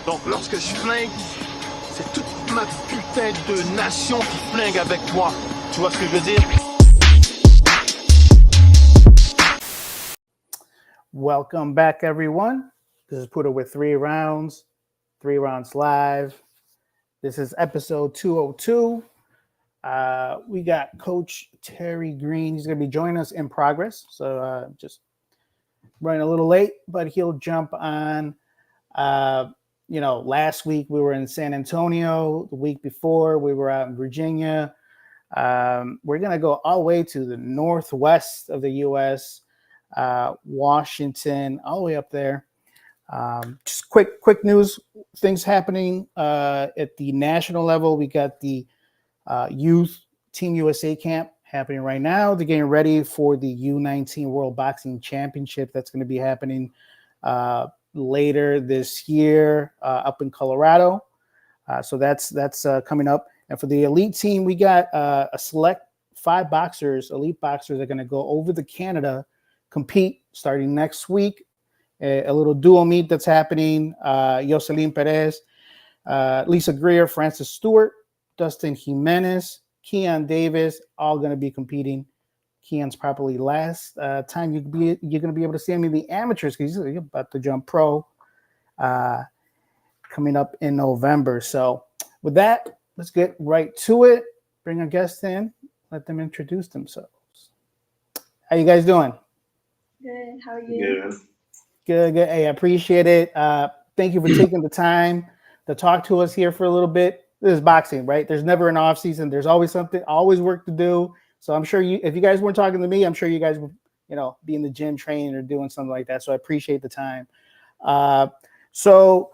Donc lorsque je flingue, c'est toute ma putain de nation qui flingue avec moi. Tu vois ce que je veux dire? Welcome back, everyone. This is Puda with 3 rounds live. This is episode 202. We got Coach Terry Green. He's going to be joining us in progress. So just running a little late, but he'll jump on. Last week we were in San Antonio. The week before we were out in Virginia. We're going to go all the way to the northwest of the U.S., Washington, all the way up there. Just quick news, things happening at the national level. We got the youth Team USA camp happening right now. They're getting ready for the U19 World Boxing Championship that's going to be happening later this year up in Colorado. So that's coming up. And for the elite team, we got a select 5 elite boxers that are going to go over to Canada, compete starting next week. A little dual meet that's happening. Yoselin Perez, Lisa Greer, Francis Stewart, Dustin Jimenez, Keon Davis, all going to be competing. Keon's probably last time you're going to be able to see him in the amateurs because he's about to jump pro coming up in November. So with that, let's get right to it. Bring our guests in. Let them introduce themselves. How you guys doing? Good. How are you? Yeah. Good. Hey, I appreciate it. Thank you for taking the time to talk to us here for a little bit. This is boxing, right? There's never an off season. There's always something, always work to do. So I'm sure if you guys weren't talking to me, I'm sure you guys would, be in the gym training or doing something like that. So I appreciate the time. So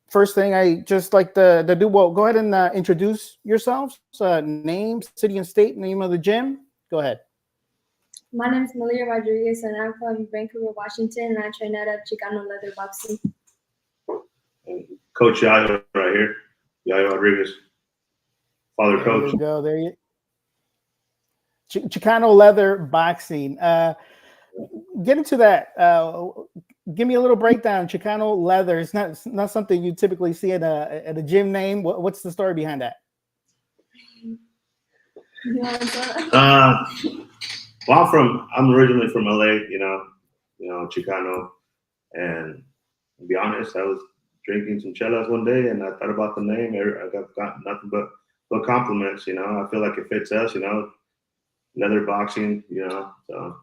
first thing I just like to do, well, go ahead and introduce yourselves. Name, city and state, name of the gym. Go ahead. My name is Maleah Rodriguez, and I'm from Vancouver, Washington, and I train at Chicano Leather Boxing. Coach Yayo right here. Yayo Rodriguez. Father There coach. you go. There you Chicano Leather Boxing. Get into that. Give me a little breakdown. Chicano Leather. It's not something you typically see at a gym name. What's the story behind that? Well, I'm originally from LA, Chicano, and to be honest, I was drinking some chelas one day, and I thought about the name. I got nothing but compliments. I feel like it fits us. Leather boxing. So.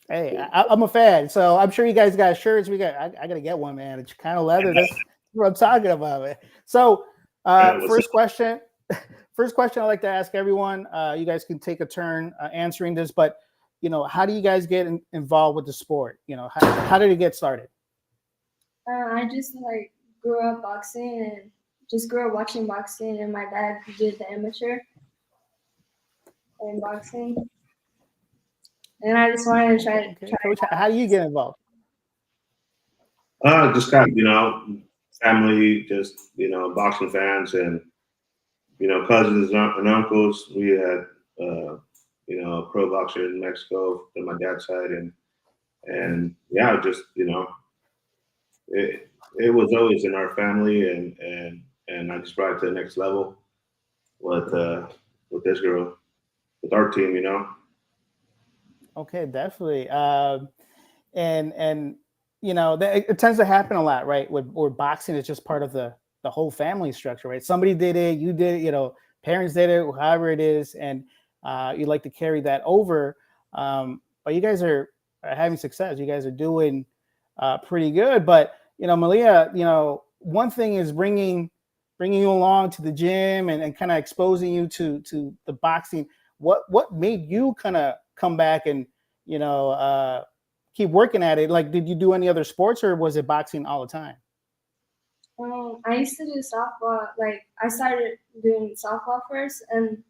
Hey, I'm a fan, so I'm sure you guys got shirts. I got to get one, man. It's Chicano Leather. That's what I'm talking about, man. So, first question I like to ask everyone. You guys can take a turn answering this, but how do you guys get involved with the sport? How did it get started? I just grew up boxing and just grew up watching boxing, and my dad did the amateur in boxing, and I just wanted to try. Coach, how do you get involved? Just kind of, family, just boxing fans, and cousins and uncles. We had a pro boxer in Mexico on my dad's side, and yeah, just it was always in our family, and I just brought it to the next level with this girl, with our team, Okay, definitely. And it tends to happen a lot, right? Where boxing is just part of the whole family structure, right? Somebody did it, you did it, parents did it, however it is, and you like to carry that over. But you guys are having success. You guys are doing pretty good. But Maleah, one thing is bringing you along to the gym and kind of exposing you to the boxing. What made you kind of come back and keep working at it? Like, did you do any other sports, or was it boxing all the time? I used to do softball. I started doing softball first, and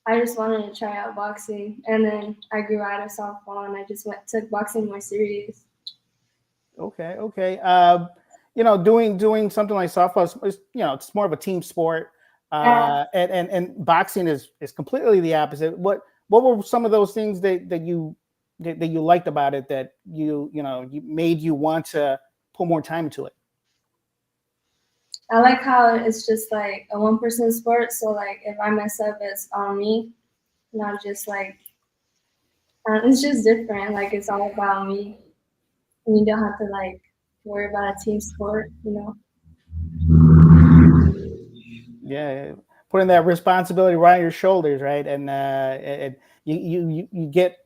I just wanted to try out boxing. And then I grew out of softball, and I just took boxing more serious. Okay. Doing something like softball is it's more of a team sport. And boxing is completely the opposite. What were some of those things that you liked about it that you made you want to put more time into it? I like how it's just like a one-person sport. So like if I mess up, it's on me, not just like it's just different. Like it's all about me, and you don't have to like worry about a team sport. You know. Yeah, putting that responsibility right on your shoulders, right? And you get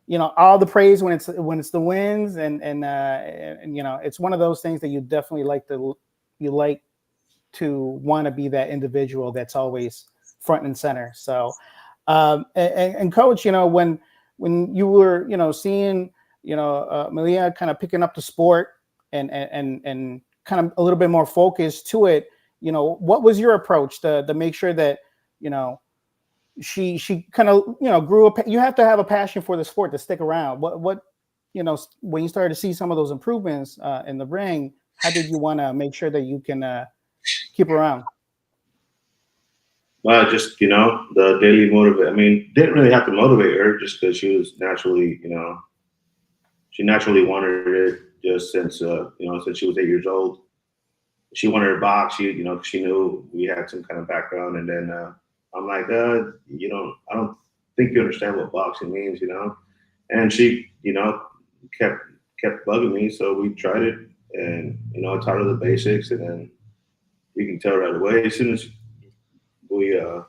all the praise when it's the wins, and it's one of those things that you definitely like to want to be that individual that's always front and center. So, and coach, when you were seeing Maleah kind of picking up the sport and kind of a little bit more focus to it, what was your approach to make sure that she kind of grew up? You have to have a passion for the sport to stick around. What when you started to see some of those improvements in the ring, how did you want to make sure that you can keep around? Well, just the daily motivate. I mean, didn't really have to motivate her just because she was naturally, she naturally wanted it just since since she was 8 years old. She wanted to box. She knew we had some kind of background, and then I'm like, I don't think you understand what boxing means, And she, kept kept bugging me, so we tried it, and I taught her the basics, and then you can tell right away as soon as we threw her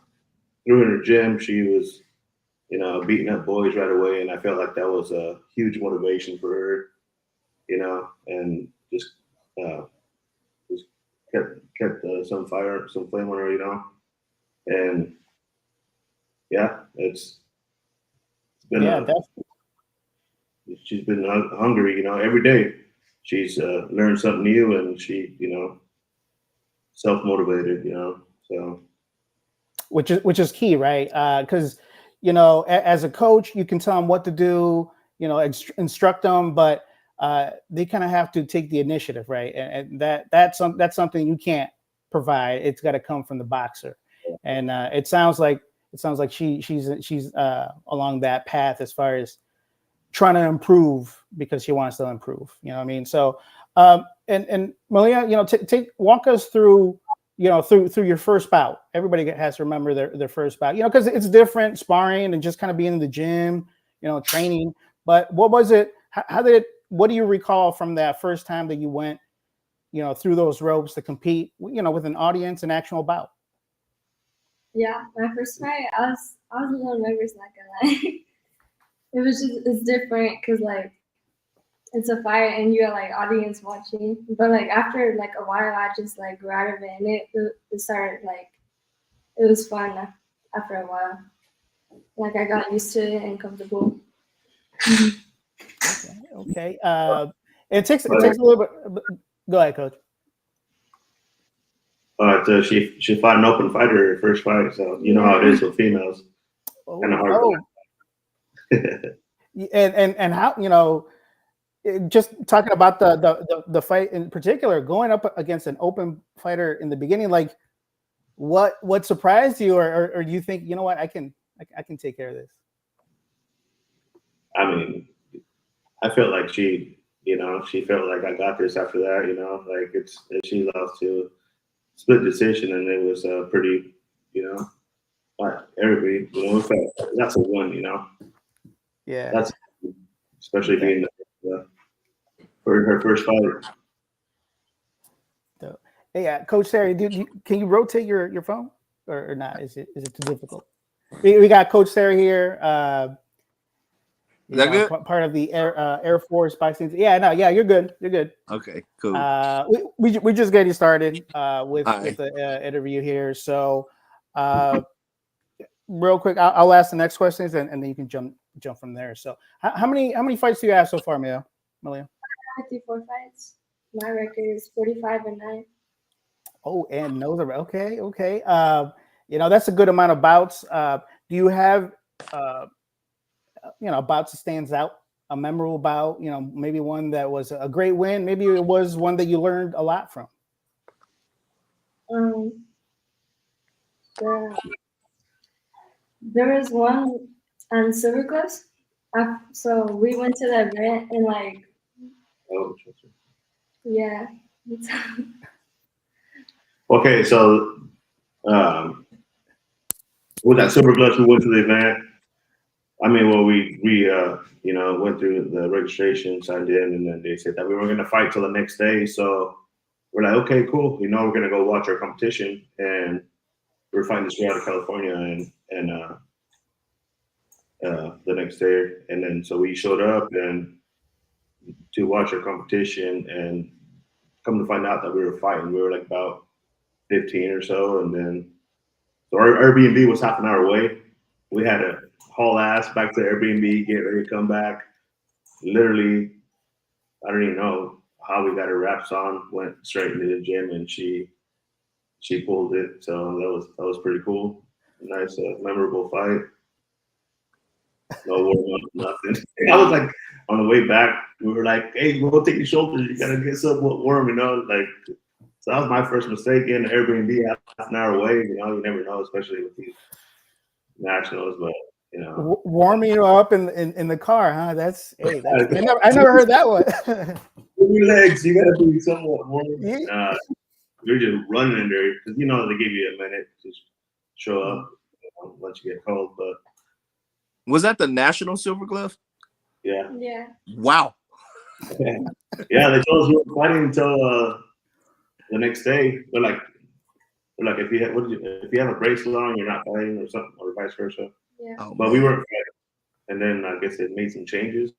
in her gym, she was beating up boys right away, and I felt like that was a huge motivation for her, and uh, just kept some fire, some flame on her, and yeah, it's been she's been hungry, every day. She's learned something new, and she, self motivated, so. Which is key, right? Because as a coach, you can tell them what to do, instruct them, but they kind of have to take the initiative, right? And that's something you can't provide. It's got to come from the boxer, and it sounds like she's along that path as far as trying to improve because she wants to improve. You know what I mean? So, and Maleah, walk us through through your first bout. Everybody has to remember their first bout, because it's different sparring and just kind of being in the gym, training. But what was it? What do you recall from that first time that you went, through those ropes to compete, with an audience, an actual bout? Yeah, my first fight, I was a little nervous, not gonna lie. It's different because like it's a fight and you have like audience watching, but like after like a while, I just like grew out of it, and it started like it was fun after a while. Like I got used to it and comfortable. Okay. It takes a little bit. Go ahead, coach. But she fought an open fighter her first fight, so you know how it is with females. Kind of hard. and how just talking about the fight in particular, going up against an open fighter in the beginning, like what surprised you, or you think, what, I can take care of this? I mean, I felt like she felt like I got this after that, like she lost to split decision, and it was pretty, like everybody, felt that's a win, Yeah. That's especially being for her first fight. So, hey, Coach Terry, can you rotate your phone or not? Is it too difficult? We got Coach Terry here. Is that good? Part of the Air Force boxing. Yeah, no, yeah, you're good. You're good. Okay, cool. We just getting started with right. the interview here. So, real quick, I'll ask the next questions, and then you can jump from there. So, how many fights do you have so far, Maleah? 54 fights. My record is 45-9. Oh, and those are okay. That's a good amount of bouts. Do you have bouts that stands out, a memorable bout? Maybe one that was a great win. Maybe it was one that you learned a lot from. There was one on Silver Cliffs. So we went to the event and like. Oh, yeah. Okay, so with that Silver Gloves, we went to the event. I mean, well, we went through the registration, signed in, and then they said that we were going to fight till the next day. So we're like, okay, cool. We're going to go watch our competition, and we're fighting this way out of California, and the next day, and then so we showed up and to watch our competition, and come to find out that we were fighting. We were like about 15 or so, and then so our Airbnb was half an hour away. We had to haul ass back to the Airbnb, get ready to come back. Literally, I don't even know how we got her wraps on. Went straight into the gym, and she pulled it. So that was pretty cool. Nice, memorable fight. No warm up, nothing. I was like, on the way back, we were like, "Hey, go take your shoulders. You gotta get somewhat warm, you know." Like, so that was my first mistake getting the Airbnb half an hour away. You know, you never know, especially with these nationals. But you know, warming you up in the car, huh? That's I never heard that one. with your legs, you gotta be somewhat warm. Yeah. You're just running in there because you know they give you a minute to show up once you get cold. But was that the National Silver Glove? yeah. Wow. Yeah, they told us we were fighting until the next day. They're like if you have a bracelet on, you're not fighting or something, or vice versa. Yeah. Oh, But we weren't fighting, and then I guess they made some changes,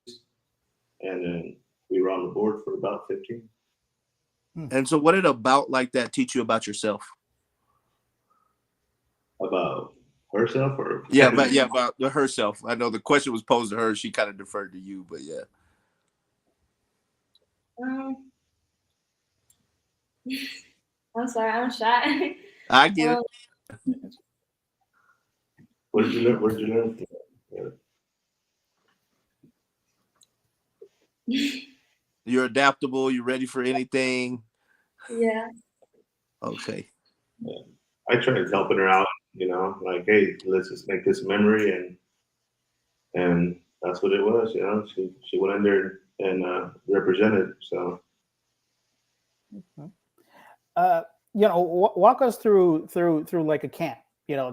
and then we were on the board for about 15. And so, what did a bout like that teach you about yourself? About herself, or about herself. I know the question was posed to her. She kind of deferred to you, but yeah. I'm sorry, I'm shy. I get it. What did you learn? What did you learn? You're adaptable. You're ready for anything. Yeah. Okay. Yeah. I tried helping her out. You know, like, hey, let's just make this a memory, and that's what it was. You know, she went in there and represented. So. Walk us through like a camp.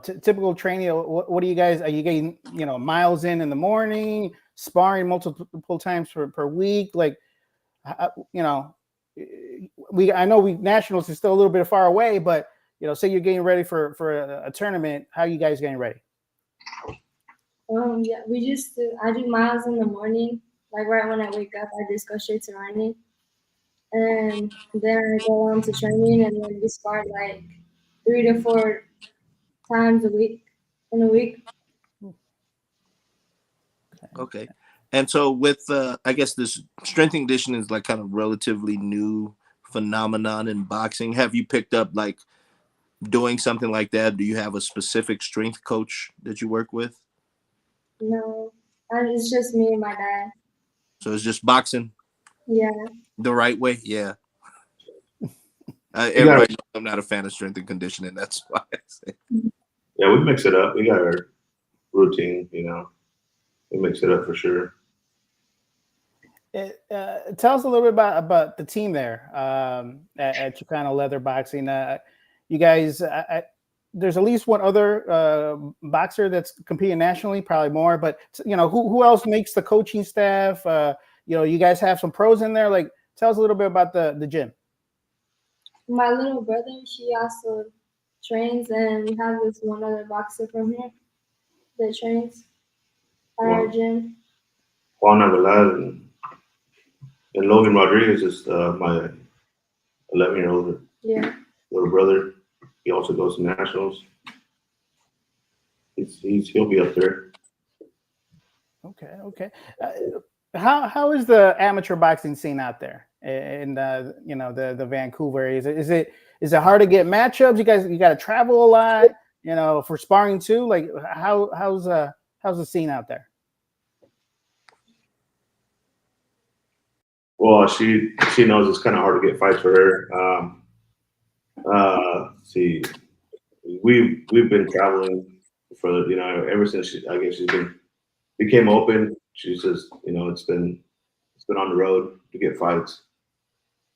Typical training. What do you guys? Are you getting miles in the morning, sparring multiple times per week? Like, I know nationals is still a little bit far away, but say you're getting ready for a tournament. How are you guys getting ready? Yeah, I do miles in the morning. Like right when I wake up, I just go straight to running. And then I go on to training, and then we spar like 3 to 4 times in a week. Okay. And so with I guess this strength and conditioning is like kind of relatively new phenomenon in boxing. Have you picked up like doing something like that? Do you have a specific strength coach that you work with? No, it's just me and my dad. So it's just boxing? Yeah. The right way? Yeah. Everybody knows I'm not a fan of strength and conditioning. That's why I say. Yeah, we mix it up. We got our routine, we mix it up for sure. Tell us a little bit about the team there at Chicano Leather Boxing. You guys, there's at least one other boxer that's competing nationally, probably more. But who else makes the coaching staff? You guys have some pros in there. Like, tell us a little bit about the gym. My little brother, she also trains, and we have this one other boxer from here that trains at our gym. Juan Aguilar and Logan Rodriguez is my 11-year-old little brother. He also goes to nationals. He'll be up there. Okay. How is the amateur boxing scene out there in the Vancouver area? Is it hard to get matchups? You got to travel a lot, for sparring too. Like how's the scene out there? Well, she knows it's kind of hard to get fights for her. We've been traveling for ever since she became open. She's just it's been on the road to get fights.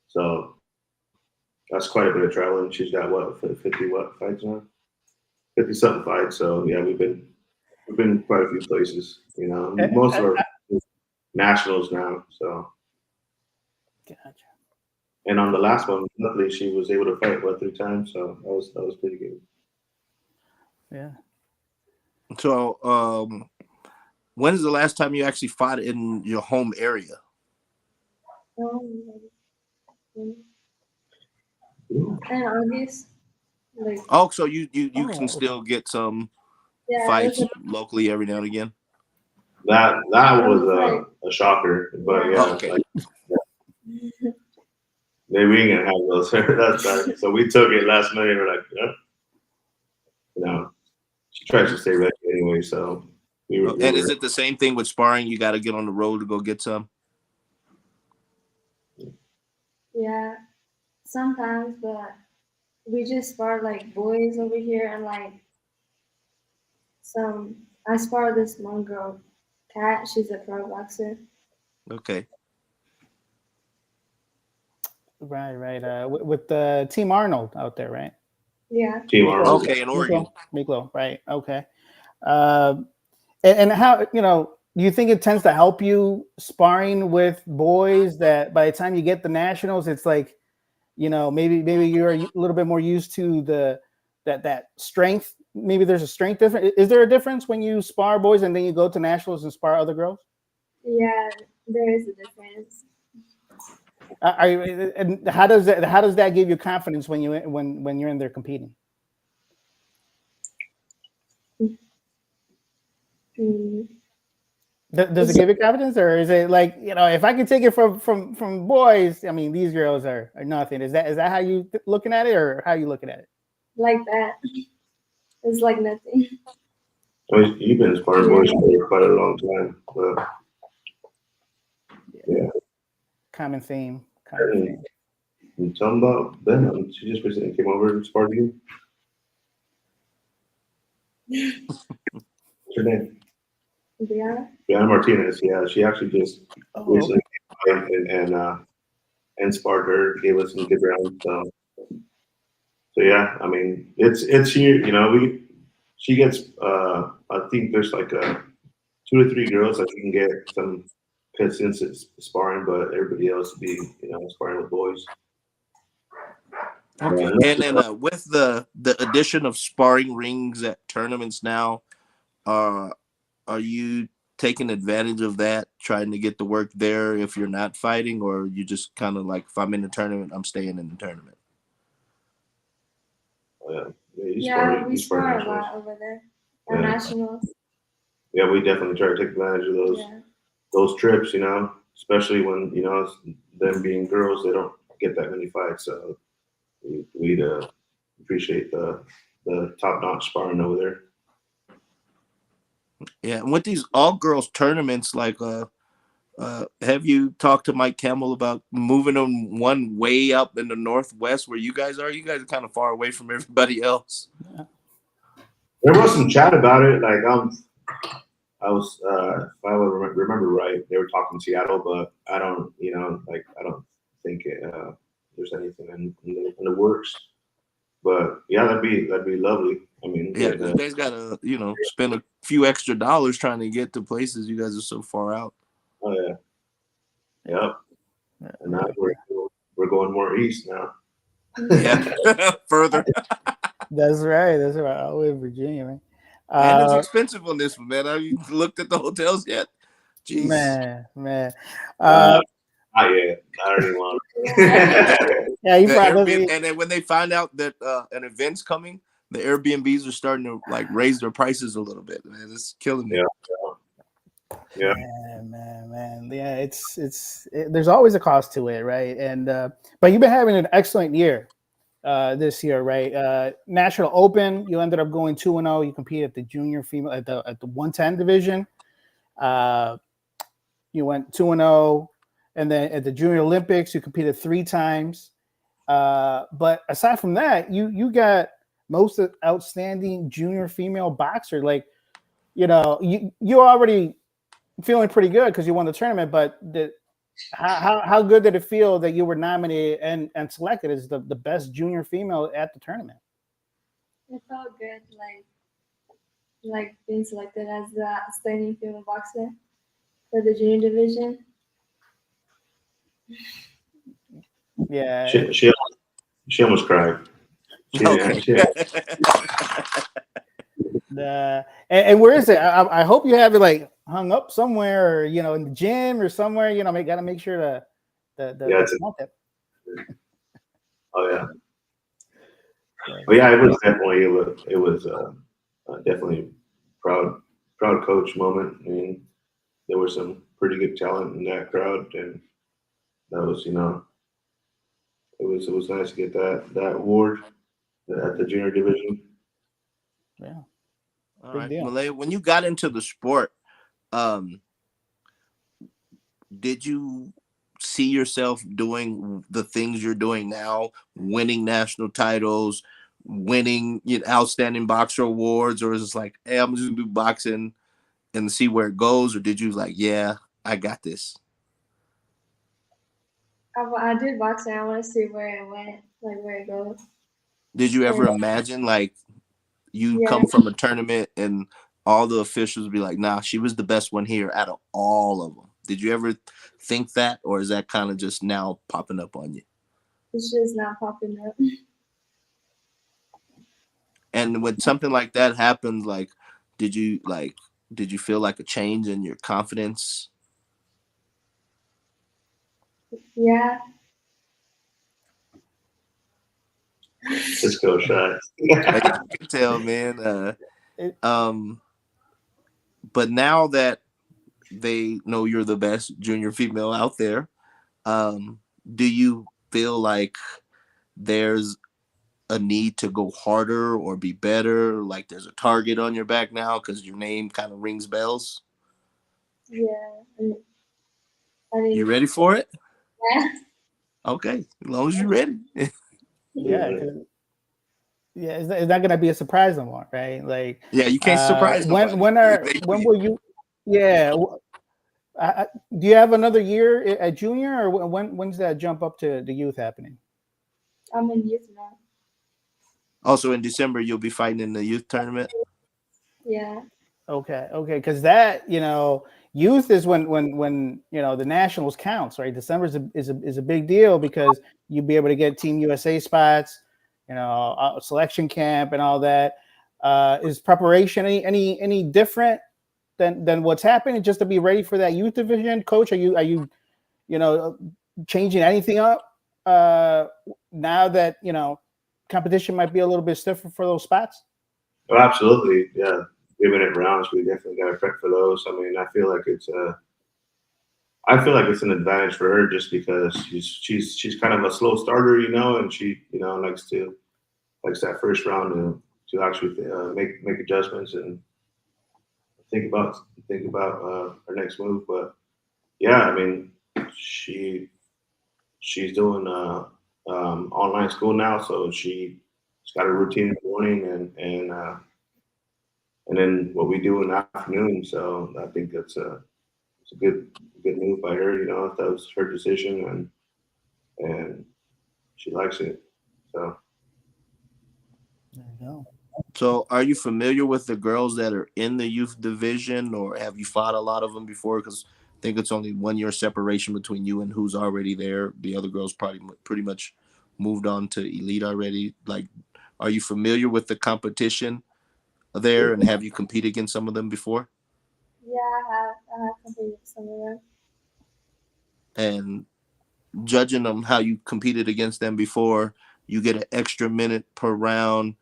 So That's quite a bit of traveling. She's got what 50 what fights now? 50 something fights. So yeah, we've been quite a few places. You know, most of our nationals now. So Gotcha. and on the last one, luckily she was able to fight 3 times. So that was pretty good. Yeah. So, when is the last time you actually fought in your home area? In August, like Oh, so you can Oh. still get some yeah, fights locally every now and again. That That was was a shocker, but Yeah. yeah, Oh, okay. like, maybe we ain't gonna have those. That's bad. So we took it last minute. We're like, yeah. You know, she tries to stay ready anyway. So we were. And is it the same thing with sparring? You got to get on the road to go get some. yeah, sometimes, but we just spar like boys over here and like I spar this one girl, Kat. She's a pro boxer. Okay. Right. With Team Arnold out there, right? Yeah. Team Arnold. Okay, in Oregon. Miklo, right? Okay. And how do you think it tends to help you sparring with boys that by the time you get the nationals, it's like, maybe you're a little bit more used to that strength. Maybe there's a strength difference. Is there a difference when you spar boys and then you go to nationals and spar other girls? Yeah, there is a difference. And how does that give you confidence when you're in there competing? Mm. Does it give you confidence, or is it like, if I can take it from boys, I mean, these girls are nothing. Is that how you looking at it, or how you looking at it? Like that. It's like nothing. I mean, you've been sparring boys for quite a long time, but yeah. Common theme. You talking about Ben? She just recently came over and sparred you. What's her name? Brianna Martinez. Yeah, she actually just recently came and sparred her, gave us some good rounds. So yeah, I mean, it's here. She gets. I think there's like 2 to 3 girls that you can get some consistent sparring, but everybody else be sparring with boys. Okay. And then with the addition of sparring rings at tournaments now, are you taking advantage of that, trying to get the work there if you're not fighting, or you just kind of like, if I'm in the tournament, I'm staying in the tournament? Yeah, we spar a lot over there. Our nationals. Yeah, we definitely try to take advantage of those trips, especially when, them being girls, they don't get that many fights. So we'd appreciate the top-notch sparring over there. Yeah, and with these all-girls tournaments, like, have you talked to Mike Campbell about moving them one way up in the Northwest where you guys are? You guys are kind of far away from everybody else. Yeah. There was some chat about it. Like, I was, if I would remember right, they were talking Seattle, but I don't, I don't think there's anything in the works. But yeah, that'd be lovely. I mean, yeah, you guys gotta, spend a few extra dollars trying to get to places. You guys are so far out. Oh yeah, yep. And now we're going more east now. Yeah, further. That's right. Oh, in Virginia, man. And it's expensive on this one, man. Have you looked at the hotels yet? Jeez. Man. Not yet. I already want. Yeah, you probably. And then when they find out that an event's coming, the Airbnbs are starting to like raise their prices a little bit. Man, it's killing me. Yeah. Man. Yeah, it's there's always a cost to it, right? And but you've been having an excellent year this year, right? National Open, you ended up going 2-0. You competed at the junior female at the 110 division. You went 2-0, and then at the Junior Olympics, you competed 3 times. But aside from that, you got most outstanding junior female boxer. Like, you're already feeling pretty good because you won the tournament. But How good did it feel that you were nominated and selected as the best junior female at the tournament? It felt good, like being selected as the outstanding female boxer for the junior division. Yeah. She almost cried. Okay. And where is it? I hope you have it like hung up somewhere, or, you know, in the gym or somewhere. You know, got to make sure the Oh yeah. But yeah, it was definitely proud coach moment. I mean, there was some pretty good talent in that crowd, and that was, you know, it was nice to get that award at the junior division. Yeah. All Big right, deal. Maleah, when you got into the sport, did you see yourself doing the things you're doing now, winning national titles, winning, you know, outstanding boxer awards, or is it like, hey, I'm just gonna do boxing and see where it goes, or did you like, yeah, I got this? I did boxing. I want to see where it went, like where it goes. Did you ever And, imagine like you yeah, come from a tournament and all the officials be like, nah, she was the best one here out of all of them? Did you ever think that, or is that kind of just now popping up on you? it's just not popping up. And when something like that happens, like, did you feel like a change in your confidence? Yeah. Just go shy. I can tell, man. But now that they know you're the best junior female out there, do you feel like there's a need to go harder or be better? Like there's a target on your back now because your name kind of rings bells? Yeah. You ready for it? Yeah. Okay, as long as you're ready. Yeah. Yeah, it's not gonna be a surprise no more, right? Like, Yeah, you can't surprise nobody. when will you? Yeah, do you have another year at junior, or when's that jump up to the youth happening? I'm in youth now. Also in December, you'll be fighting in the youth tournament. Yeah. Okay, because that, you know, youth is when you know the nationals counts, right? December is a big deal because you'll be able to get Team USA spots, you know, selection camp and all that. Is preparation any different than what's happening, just to be ready for that youth division? Coach, are you know, changing anything up now that, you know, competition might be a little bit stiffer for those spots? Oh, absolutely, yeah. Giving it rounds, we definitely got to prep for those. I mean, I feel like it's an advantage for her just because she's kind of a slow starter, you know, and she, you know, likes that first round to actually make adjustments and think about her next move. But yeah, I mean, she's doing online school now, so she's got a routine in the morning and then what we do in the afternoon. So I think it's a good move by her. You know, if that was her decision and she likes it. So There you go. So are you familiar with the girls that are in the youth division, or have you fought a lot of them before? Because I think it's only 1 year separation between you and who's already there. The other girls probably pretty much moved on to elite already. Like, are you familiar with the competition there, and have you competed against some of them before? Yeah, I have competed with some of them. And judging them how you competed against them before, you get an extra minute per round.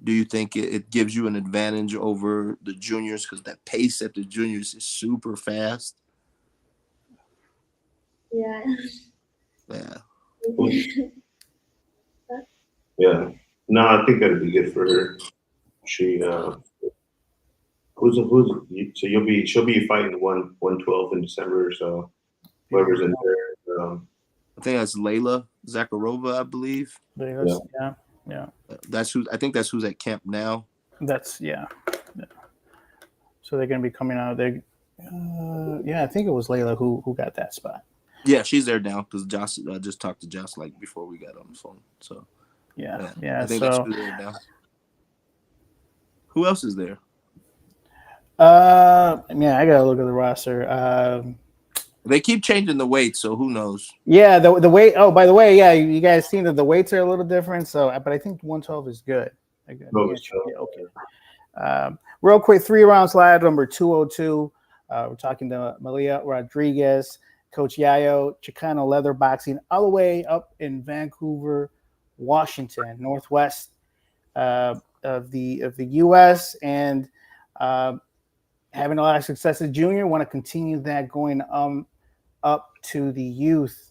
Do you think it gives you an advantage over the juniors, because that pace at the juniors is super fast? Yeah. Yeah. yeah, no, I think that'd be good for her. She so she'll be fighting 112 in December. So whoever's in there, I think that's Layla Zakharova, I believe. Yeah. That's who. I think that's who's at camp now. That's yeah. So they're going to be coming out. They, yeah, I think it was Layla who got that spot. Yeah, she's there now because Josh. I just talked to Josh like before we got on the phone. So Yeah. I think that So, she's there now. Who else is there? yeah, I gotta look at the roster. They keep changing the weights, so who knows? Yeah, the weight. Oh, by the way, yeah, you guys seen that the weights are a little different. So, but I think 112 is good. Like, No, yeah, yeah, okay. Real quick, 3 rounds live, number 202. We're talking to Maleah Rodriguez, Coach Yayo, Chicano Leather Boxing, all the way up in Vancouver, Washington, northwest of the U.S. and uh, having a lot of success as junior. Want to continue that going up to the youth,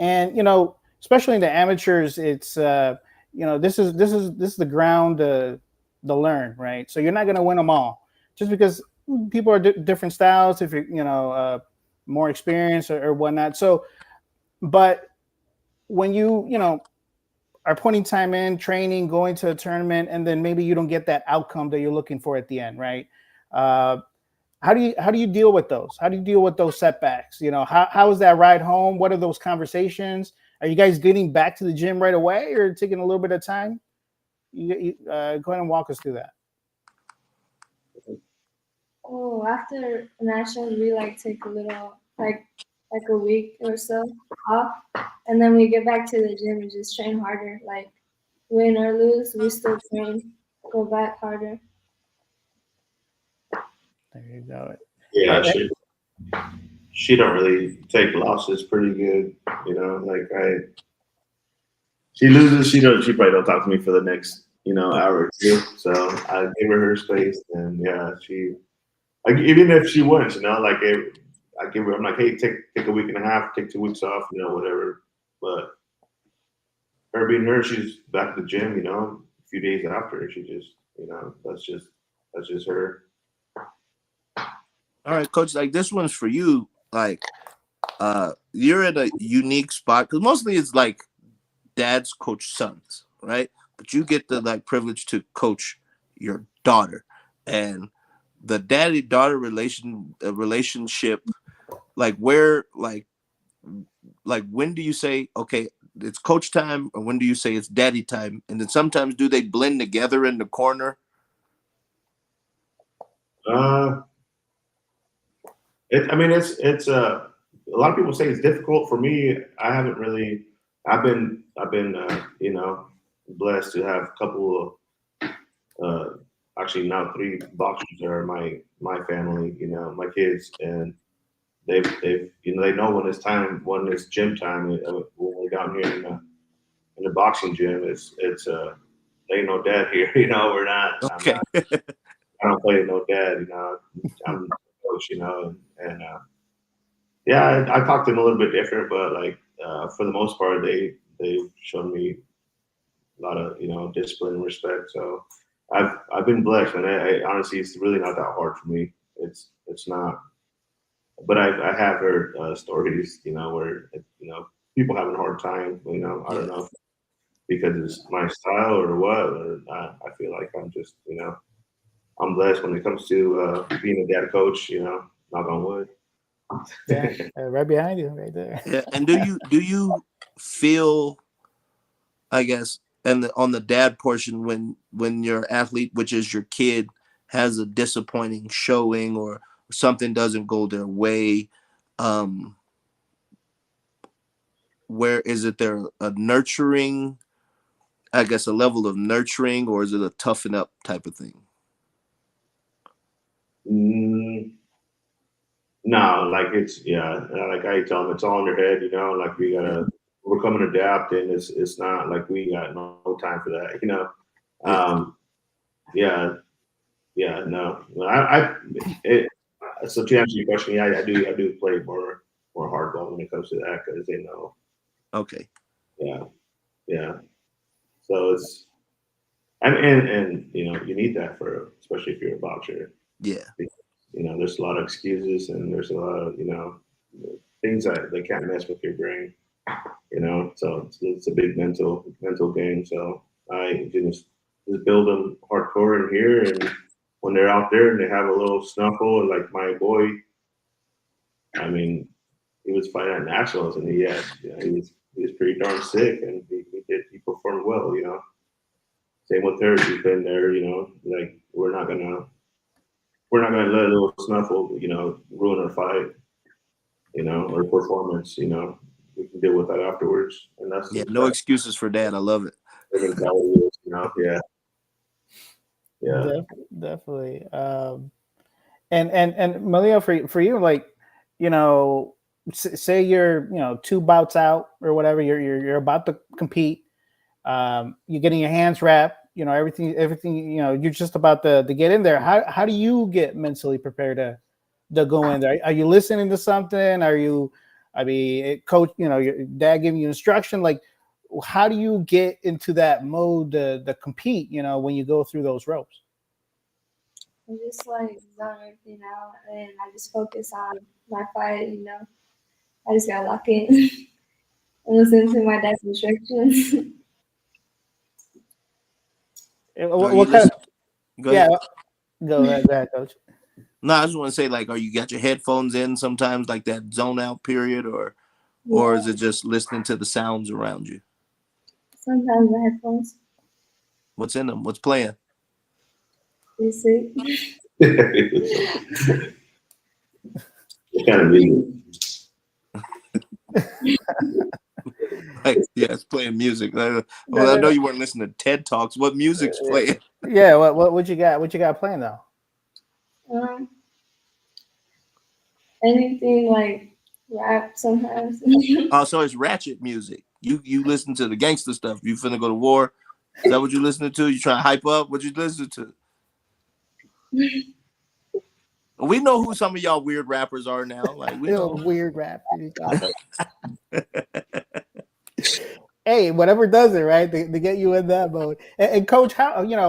and especially in the amateurs, it's this is the ground to learn, right? So you're not going to win them all just because people are different styles. If you're more experienced or whatnot. So, but when you are putting time in training, going to a tournament, and then maybe you don't get that outcome that you're looking for at the end, right? Uh, how do you deal with those? How do you deal with those setbacks? How is that ride home? What are those conversations? Are you guys getting back to the gym right away, or taking a little bit of time? Go ahead and walk us through that. Oh, after nationals, we like take a little like a week or so off, and then we get back to the gym and just train harder. Like win or lose, we still train, go back harder. There you go. Yeah, she don't really take losses pretty good. Like she loses, she probably don't talk to me for the next hour or two. So I give her space, and yeah, even if she wins, like I give her, I'm like, hey, take a week and a half, take 2 weeks off, whatever. But her being her, she's back at the gym, a few days after. She just, that's just her. All right, coach. Like this one's for you. Like, you're in a unique spot because mostly it's like dads coach sons, right? But you get the like privilege to coach your daughter, and the daddy daughter relationship. Like where, like when do you say okay, it's coach time, or when do you say it's daddy time? And then sometimes do they blend together in the corner? Uh, I mean, it's a lot of people say it's difficult. For me, I haven't really. I've been blessed to have a couple of actually now 3 boxers that are my family. My kids, and they've they know when it's time, when it's gym time. When we're down here in the boxing gym, it's they ain't no dad here. We're not. I'm Okay. not. I don't play with no dad. I'm the coach. And yeah, I talk to them a little bit different, but like for the most part, they've shown me a lot of discipline and respect. So I've been blessed, and I honestly, it's really not that hard for me. It's not, but I have heard stories, where people having a hard time. I don't know because it's my style or what. Or I feel like I'm just I'm blessed when it comes to being a dad coach. Knock on wood. Yeah, right behind you, right there. Yeah. And do you feel, I guess, and on the dad portion, when your athlete, which is your kid, has a disappointing showing or something doesn't go their way, um, where is it there a nurturing, I guess, a level of nurturing, or is it a toughen up type of thing? Mm, no, like like I tell them, it's all in their head. Like we gotta overcome and adapt, and it's not like we got no time for that. Yeah. Yeah, yeah, no. It, so to answer your question, yeah, I do play more hardball when it comes to that because they know. Okay. Yeah, yeah. So it's and you need that for, especially if you're a boxer. Yeah. There's a lot of excuses, and there's a lot of things that they can't mess with your brain. So it's a big mental game. So I just build them hardcore in here, and when they're out there and they have a little snuffle, like my boy, I mean, was fighting at nationals, and he was pretty darn sick, and he performed well. Same with her. She's been there. Like we're not gonna let a little snuffle, ruin our fight, or performance. We can deal with that afterwards, and that's no excuses for that. I love it. Yeah. Definitely. And Maleah, for you, like, say you're, two bouts out or whatever, you're about to compete. You're getting your hands wrapped, everything, you're just about to get in there. How do you get mentally prepared to go in there? Are you listening to something? Coach, your dad giving you instruction, like, how do you get into that mode to compete, when you go through those ropes? I just like zone everything out and I just focus on my fight, I just gotta lock in and listen to my dad's instructions. What kind of, go ahead. Go ahead, Coach. No, I just want to say, like, are you got your headphones in sometimes, like that zone out period, or is it just listening to the sounds around you? Sometimes the headphones. What's in them? What's playing? Music. Kind of music. Like, yeah, it's playing music. Well, I know you weren't listening to TED Talks. What music's playing? Yeah, what you got? What you got playing though? Anything like rap sometimes. Oh, so it's ratchet music. You listen to the gangster stuff. You finna go to war. Is that what you listening to? You trying to hype up? What you listening to? We know who some of y'all weird rappers are now. Like, we know weird rap. Hey, whatever does it, right? To get you in that mode. And Coach, how you're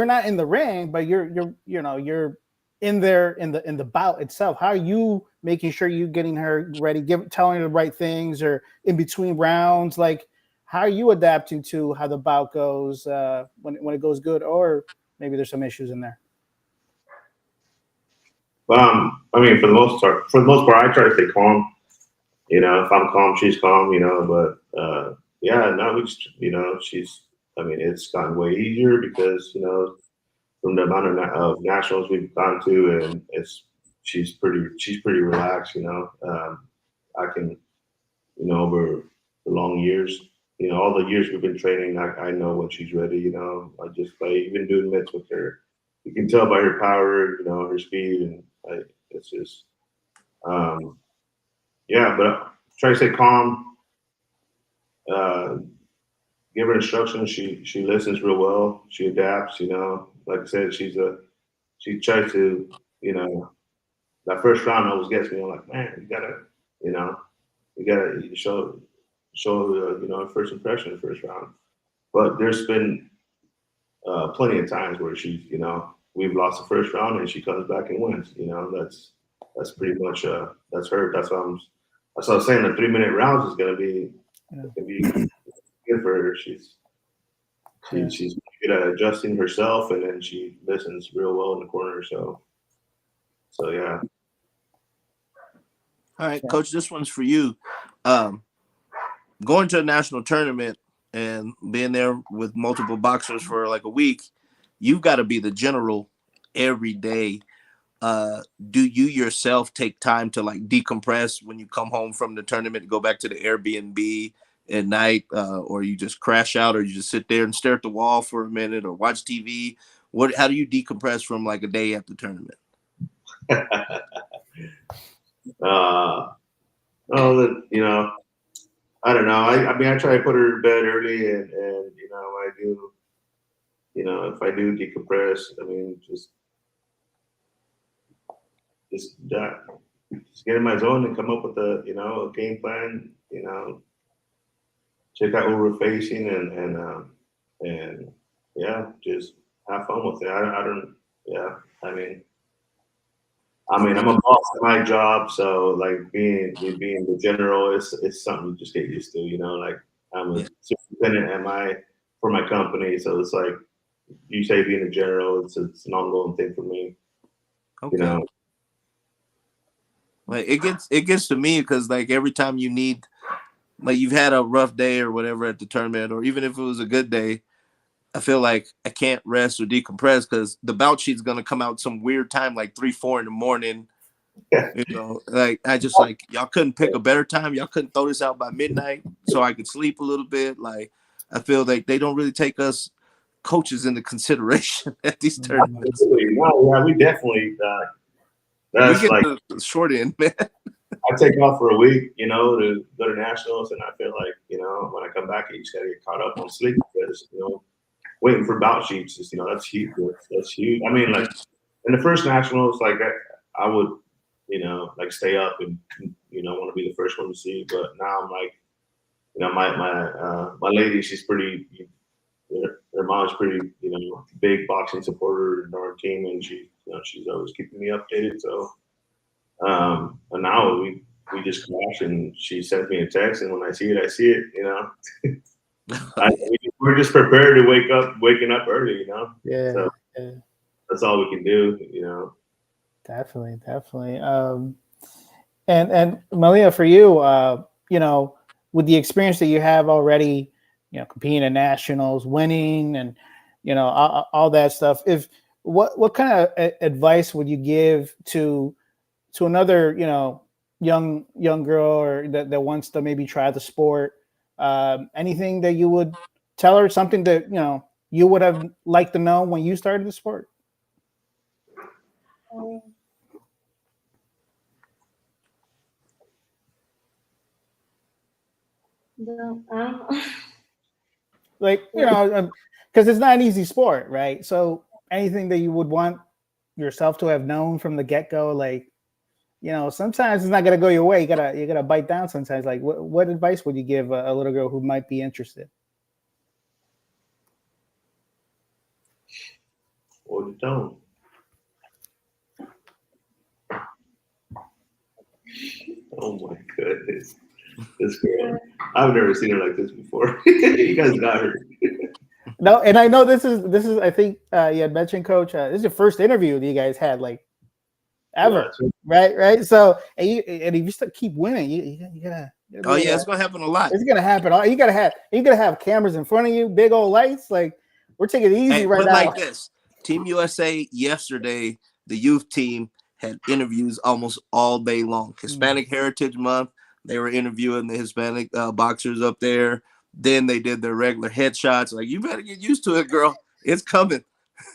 not in the ring, but you're in there in the bout itself. How are you making sure you're getting her ready, telling her the right things, or in between rounds? Like, how are you adapting to how the bout goes when it goes good, or maybe there's some issues in there? I mean, for the most part, I try to stay calm. If I'm calm, she's calm. But yeah, now she's. I mean, it's gotten way easier because from the amount of nationals we've gone to, and she's pretty relaxed. I can, over the long years, all the years we've been training, I know when she's ready. I just even doing mitts with her, you can tell by her power, her speed, and it's just, yeah. But try to stay calm. Give her instructions. She listens real well. She adapts. Like I said, she tries to, that first round always gets me. I'm like, man, you gotta show first impression in the first round. But there's been plenty of times where she's, we've lost the first round and she comes back and wins. That's pretty much that's her. That's what I was saying. The 3-minute rounds is gonna be good for her. She's good at adjusting herself, and then she listens real well in the corner. So yeah. All right, Coach, this one's for you. Going to a national tournament and being there with multiple boxers for like a week, you've got to be the general every day. Do you yourself take time to like decompress when you come home from the tournament, go back to the Airbnb at night, or you just crash out, or you just sit there and stare at the wall for a minute, or watch TV? How do you decompress from like a day after tournament? I don't know. I mean, I try to put her to bed early, and I do. If I do decompress, I mean, just get in my zone and come up with a game plan. Check out who we're facing, and yeah, just have fun with it. I don't. Yeah, I mean, I'm a boss at my job, so like being the general is something you just get used to. Like I'm a superintendent for my company, so it's like you say being a general, it's an ongoing thing for me. Okay. Like it gets to me because like every time you need, like you've had a rough day or whatever at the tournament, or even if it was a good day, I feel like I can't rest or decompress because the bout sheet's gonna come out some weird time, like 3-4 in the morning. You know, like I just like y'all couldn't pick a better time. Y'all couldn't throw this out by midnight so I could sleep a little bit. Like I feel like they don't really take us coaches into consideration at these tournaments. No, yeah, we definitely. We That's get like the short end, man. I take off for a week, you know, to go to nationals, and I feel like, you know, when I come back, you just gotta get caught up on sleep because, you know, waiting for bout sheets is, you know, that's huge. That's huge. I mean, like in the first nationals, like I would, you know, like stay up and, you know, want to be the first one to see. But now I'm like, you know, my lady, she's pretty. Her mom's pretty, you know, big boxing supporter in our team, and she, you know, she's always keeping me updated. So, and now we just clash, and she sends me a text, and when I see it, I see it. You know, we're just prepared to waking up early. You know, Yeah, so yeah. that's all we can do. You know, Definitely. And Maleah, for you, you know, with the experience that you have already, you know, competing in nationals, winning, and you know, all that stuff. If what kind of advice would you give to another, you know, young girl or that wants to maybe try the sport? Anything that you would tell her, something that you know you would have liked to know when you started the sport? Um, I don't know. Like, you know, because it's not an easy sport, right? So anything that you would want yourself to have known from the get-go, like, you know, sometimes it's not gonna go your way. You gotta bite down sometimes. Like, what advice would you give a little girl who might be interested? or you don't. Oh my goodness, this girl. I've never seen her like this before. You guys got her. No, and I know this is I think you had mentioned, Coach. This is your first interview that you guys had, like, ever, right? So, and if you still keep winning, you gotta Oh yeah, it's gonna happen a lot. It's gonna happen. You gotta have cameras in front of you, big old lights. Like, we're taking it easy Hey, right put now. like this: Team USA yesterday, the youth team had interviews almost all day long. Hispanic Heritage Month, they were interviewing the Hispanic boxers up there. Then they did their regular headshots. Like, you better get used to it, girl. It's coming.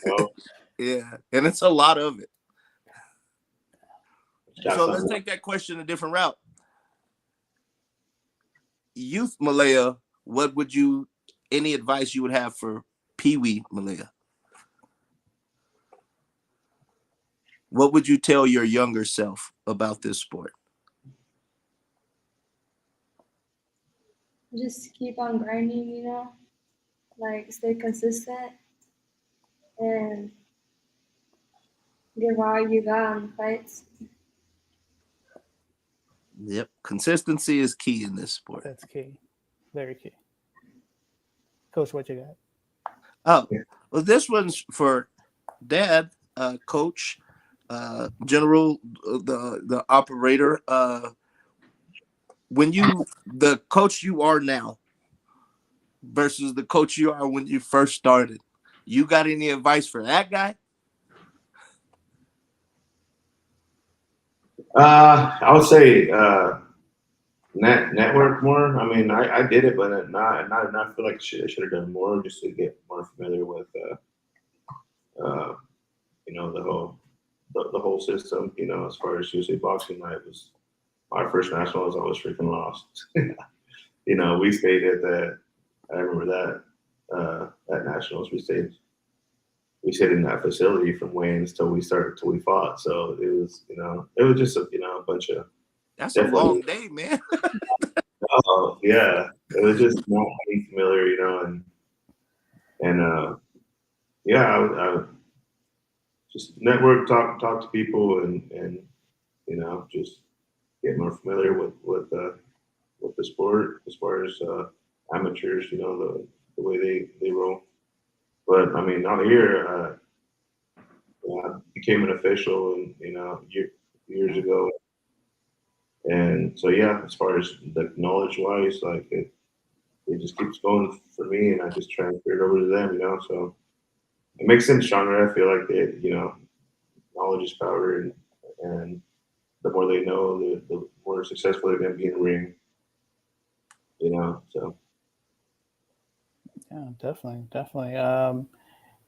Well, Yeah, and it's a lot of it. got So let's something. take that question a different route. Youth Maleah, what would you, any advice you would have for Pee Wee Maleah? What would you tell your younger self about this sport? Just keep on grinding, you know, like stay consistent and give all you got on the fights. Yep. Consistency is key in this sport. That's key. Very key. Coach, what you got? Oh, well, this one's for Dad, Coach, General, the operator. When you, the coach you are now versus the coach you are when you first started, you got any advice for that guy? I would say network more. I mean, I did it, but not enough. I feel like I should have done more just to get more familiar with, you know, the whole system. You know, as far as USA boxing, I was my first nationals. I was freaking lost. You know, we stayed at that. I remember that at nationals. We stayed in that facility from weigh-ins till we fought. So it was, you know, it was just a bunch of. That's a long day, man. Oh yeah, it was just not being familiar, you know, and yeah, I just network, talk to people, and you know, just get more familiar with the sport as far as amateurs, you know, the way they roll. But I mean, out here, I became an official, and you know, years ago, And so yeah, as far as the knowledge wise, like it just keeps going for me, and I just transfer it over to them, you know. So it makes them stronger. I feel like they, you know, knowledge is power, and the more they know, the more successful they're going to be in the ring, you know. So Yeah, definitely.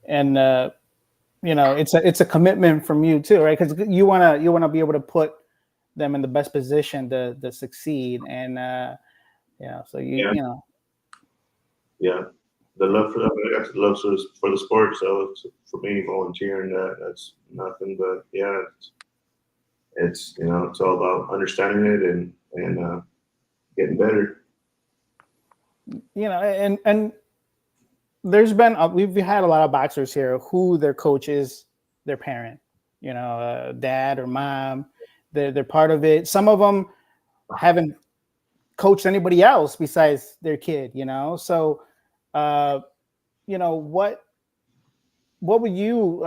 And you know, it's a commitment from you too, right? Because you wanna be able to put them in the best position to succeed, and yeah, so yeah, you know, yeah, the love for the love for the sport. So it's, for me, volunteering that's nothing but yeah, it's you know, it's all about understanding it and getting better. you know, and there's been we've had a lot of boxers here who their coach is their parent, you know, dad or mom. They're part of it. Some of them haven't coached anybody else besides their kid, you know. So, you know, what would you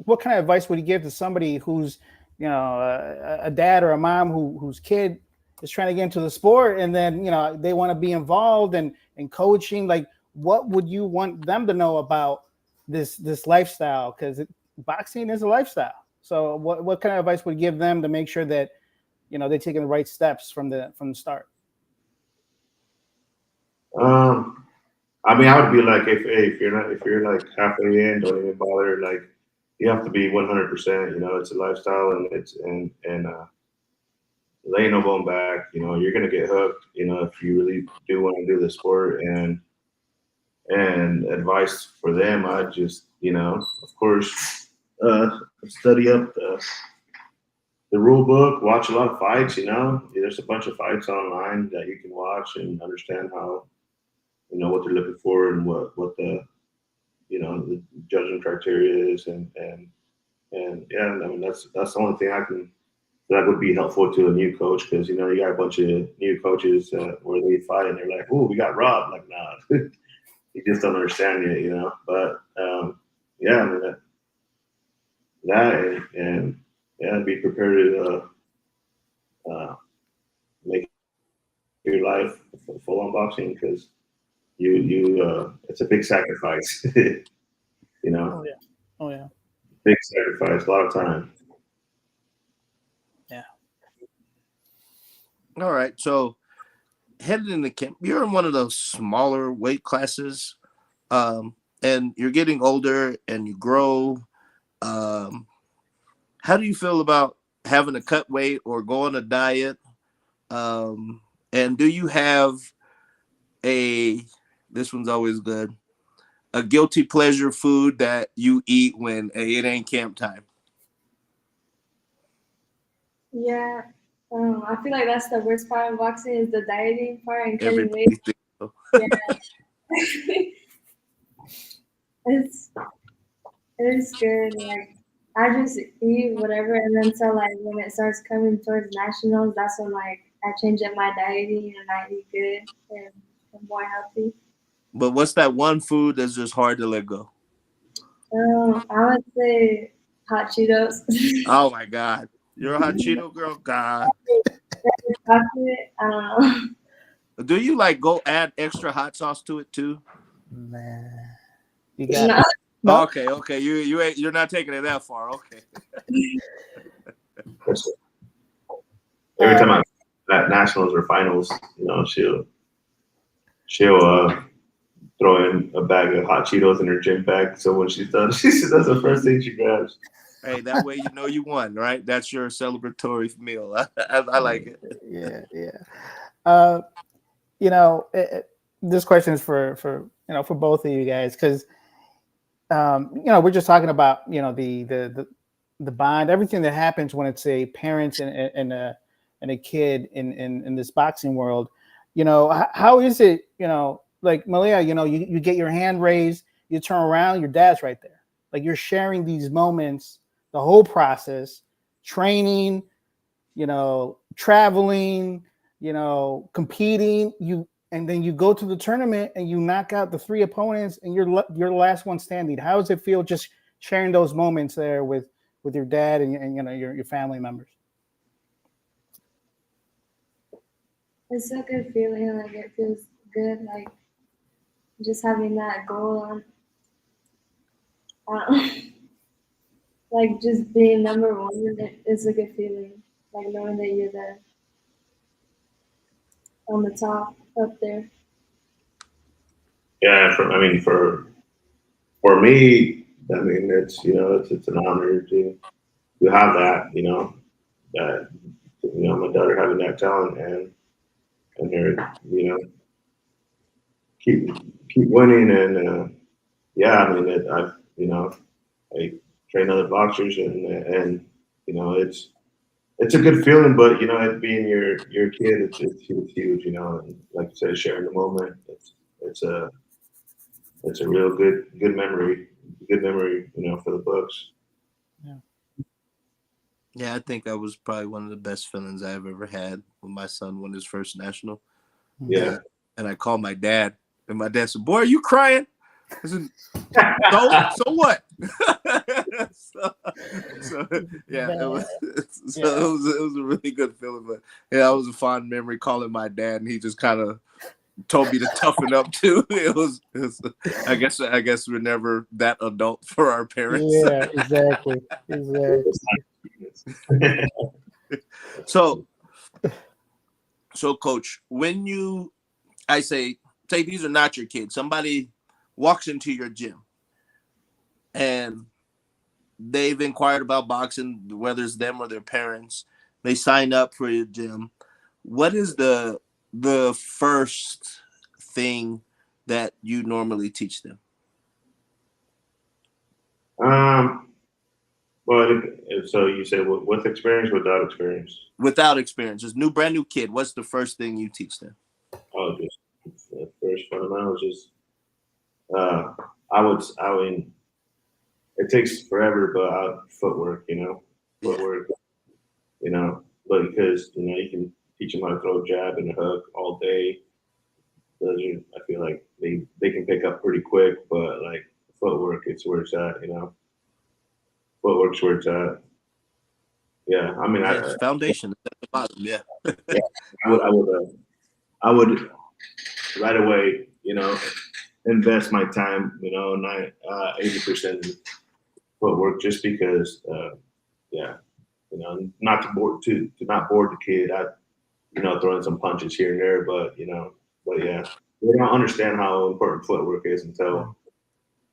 what kind of advice would you give to somebody who's, you know, a dad or a mom whose kid is trying to get into the sport, and then, you know, they want to be involved in coaching? Like, what would you want them to know about this lifestyle? Because boxing is a lifestyle. So what kind of advice would you give them to make sure that, you know, they're taking the right steps from the start? Um, I mean, I would be like, if you're like halfway in, don't even bother. Like, you have to be 100%. You know, it's a lifestyle, and it's and lay no bone back. You know, you're gonna get hooked. You know, if you really do want to do the sport, and advice for them, I just, you know, of course, study up the rule book, watch a lot of fights. You know, there's a bunch of fights online that you can watch and understand how, you know, what they're looking for and what the, you know, the judging criteria is, and yeah, I mean that's the only thing that would be helpful to a new coach, because you know you got a bunch of new coaches where they fight and they're like, "Oh, we got robbed." Like, nah, you just don't understand it, you know. But yeah, I mean that and yeah, be prepared to make your life full on boxing, because it's a big sacrifice, you know, Oh yeah. Oh yeah. big sacrifice, a lot of time. Yeah. All right. So headed into camp, you're in one of those smaller weight classes, and you're getting older and you grow. Um, how do you feel about having to cut weight or go on a diet? And do you have this one's always good, a guilty pleasure food that you eat when it ain't camp time? Yeah. I feel like that's the worst part of boxing is the dieting part and cutting weight. Everybody thinks so. Yeah. it's it's good. Like, I just eat whatever, and then so like when it starts coming towards nationals, that's when like I change up my dieting and I eat good and I'm more healthy. But what's that one food that's just hard to let go? I would say hot Cheetos. Oh my God. You're a hot Cheeto girl? God. Chocolate. Do you like go add extra hot sauce to it too? Man, you got No. no. Okay. You're not taking it that far. Okay. Every time I at nationals or finals, you know, she'll throw in a bag of hot Cheetos in her gym bag. So when she's done, she says that's the first thing she grabs. Hey, that way you know you won, right? That's your celebratory meal. I like it. Yeah. You know, this question is for you know, for both of you guys, because you know, we're just talking about, you know, the bond, everything that happens when it's a parent and a kid in this boxing world. You know, how is it? You know, like Maleah, you know, you get your hand raised, you turn around, your dad's right there. Like, you're sharing these moments, the whole process, training, you know, traveling, you know, competing. And then you go to the tournament and you knock out the three opponents and you're the last one standing. How does it feel just sharing those moments there with your dad and you know, your family members? It's a good feeling. Like it feels good. Like just having that goal on. Uh, like just being number one is a good feeling. Like knowing that you're there on the top up there. Yeah, for me, I mean, it's an honor to have that, that my daughter having that talent and they're keep keep winning and yeah, I mean, I train other boxers and it's a good feeling, but it being your kid, it's huge, and like you said, sharing the moment, it's a real good memory, for the books. Yeah, I think that was probably one of the best feelings I've ever had when my son won his first national. Yeah. And I called my dad, and my dad said, "Boy, are you crying?" I said, so what? so yeah, it was it was a really good feeling. But yeah, it was a fond memory calling my dad, and he just kind of told me to toughen up too. It was I guess we're never that adult for our parents. Yeah, exactly. So coach, when I say these are not your kids, somebody walks into your gym and they've inquired about boxing, whether it's them or their parents, they sign up for your gym. What is the first thing that you normally teach them? Well, so you say with experience, without experience? Without experience, just brand new kid. What's the first thing you teach them? Oh, just the first fundamentals. Just I mean, it takes forever, but footwork, footwork, but because you can teach them how to throw a jab and a hook all day. I feel like they can pick up pretty quick, but like footwork, it's where it's at, Footwork's where it's at. Yeah, I mean, foundation at the bottom. Yeah. Yeah, I would right away, invest my time, 80% in footwork, just because, yeah, not to not board the kid. Throwing some punches here and there, but yeah, they don't understand how important footwork is until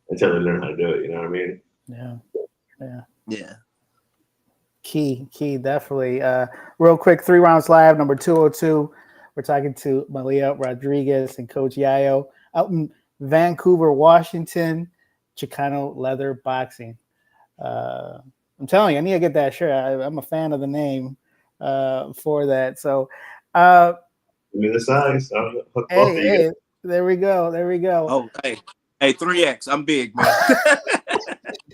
they learn how to do it. You know what I mean? Yeah. Key, definitely. Real quick, 3 Rounds Live, number 202. We're talking to Maleah Rodriguez and Coach Yayo out in Vancouver, Washington, Chicano Leather Boxing. I'm telling you, I need to get that shirt. I'm a fan of the name for that. So, give me the size. I'll hook both of you. There we go. Oh, hey, 3X. I'm big, man.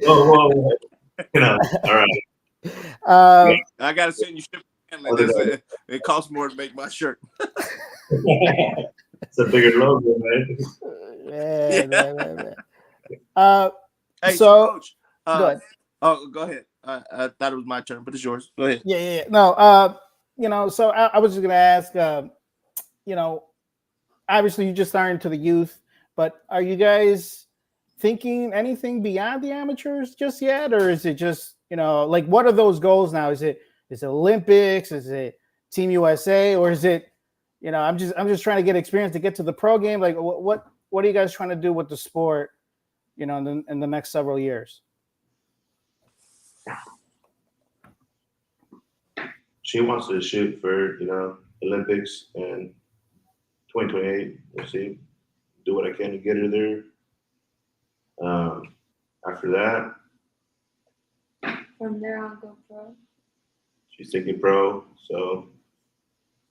Whoa. All right. I gotta send you shipping. It costs more to make my shirt. It's a bigger logo, man. Man. Hey, so Coach. go ahead. Oh, go ahead. I thought it was my turn, but it's yours. Go ahead. Yeah. No, so I was just gonna ask, obviously you just started to the youth, but are you guys thinking anything beyond the amateurs just yet, or is it just like what are those goals now? Is it Olympics? Is it Team USA, or is it I'm just trying to get experience to get to the pro game? Like what are you guys trying to do with the sport, in the next several years? She wants to shoot for Olympics and 2028. We'll see. Do what I can to get her there. After that, from there I'll go pro. She's thinking pro, so